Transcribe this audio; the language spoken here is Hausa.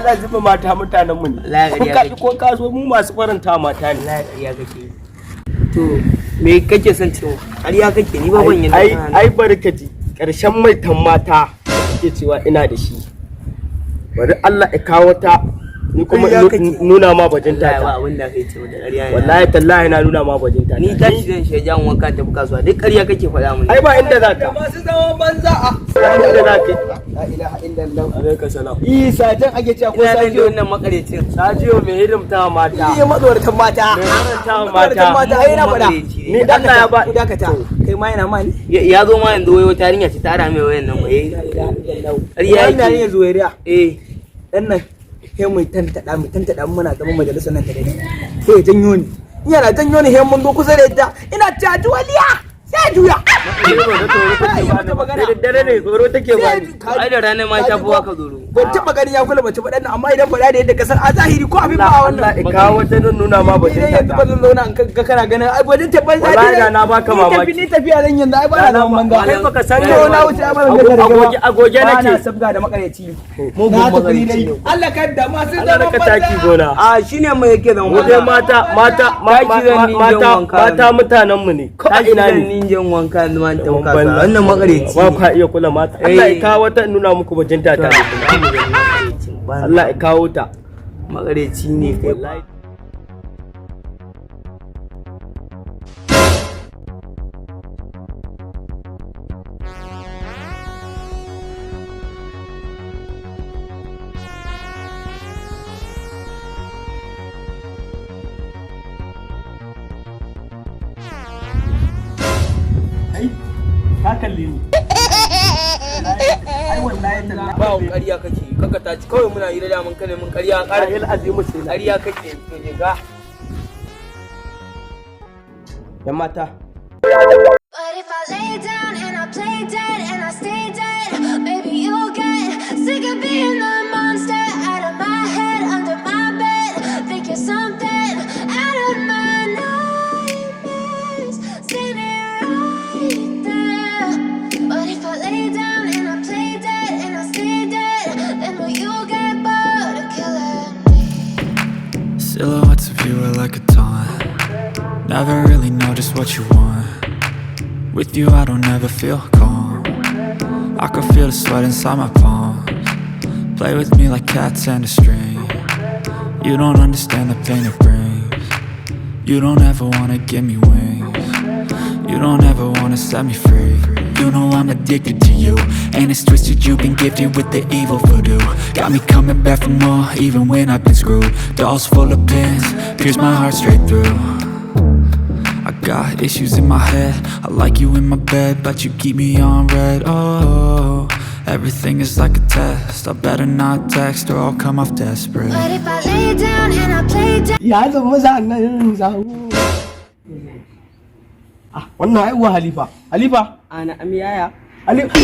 Allah zuba mata mutanen mu ne ko ka zo mu masu faranta mata ne ƙarya kake to me kake son cewa ƙarya kake ni ba ban yin ai barkati karshen mai mata kake cewa ina da shi bari Allah ya kawo ta ni kuma nuna ma bajinta ta abinda kai ce da ƙarya wallahi tallahi na nuna ma bajinta ni tashi zan shejan wanka ta buka zuwa duk ƙarya kake faɗa mun ai ba inda zaka masu zaman banza a inda zaka la ilaha illallah alaikum salam sajan ake cewa ko sajiyo wannan makarecin sajiyo mai hidimta mata ni madoratan mata ai na faɗa ni Allah ya ba dakata kai ma yana ma ni ya zo ma yanzu wayo tarinya ce ta ara mai wayan nan waye ƙarya yake ne zuwairiya dan nan sai mu tantada muna zaman majalisar nan ta dai sai janyo ni yana janyo ni sai mun zo kusa da ita ina ta juwaliya sai juya dare ne goro take ba ni ai da ranar ma ta buwa ka zoro ban taba gani ya kula mace ba dan amma idan faɗa da yadda kasar a zahiri ko abin ba wannan ka wata don nuna ma bajin ta yanzu bazan zauna an ga kana ganin ai bajin ta banza wallahi na baka mamaki ni tafiya nan yanzu ai ba na zaman banza kai baka san na wuce ai ba agoge nake ana sabga da makareci mugun makareci Allah ka da masu zaman banza taki gona a shine mai yake zaman banza mata mutanen mu ne ko ina ne ninjin wanka man ta wanka wannan makareci ba ka iya kula mata Allah ya kawo ta nuna muku bajinta ta Allah ya kawo ta makareci ne kai wallahi ka kalle ni ai wallahi tallahi ba ƙarya kake kaka ta ci kawai muna yi da mun kane mun ƙarya ƙara il azimu sai ƙarya kake to je ga yan mata But if I lay down and I play dead and I stay dead, maybe you'll get sick of being the monster out of my head, under my bed. Think you're something out of my nightmares, standing right there. But if I lay down and I play dead and I stay dead, then will you get bored of killing me? Silhouettes of you are like a taunt. Never really know just what you want. With you I don't ever feel calm. I can feel the sweat inside my palms. Play with me like cats and a string. You don't understand the pain it brings. You don't ever wanna give me wings. You don't ever wanna set me free. You know I'm addicted to you, and it's twisted, you've been gifted with the evil voodoo. Got me coming back for more, even when I've been screwed. Dolls full of pins, pierce my heart straight through. I got issues in my head, I like you in my bed, but you keep me on red. Oh, everything is like a test, I better not text or I'll come off desperate. But if I lay down and I play dead. ya zama zanan zabo wannan ai wa Halifa ana amiyaya Halifa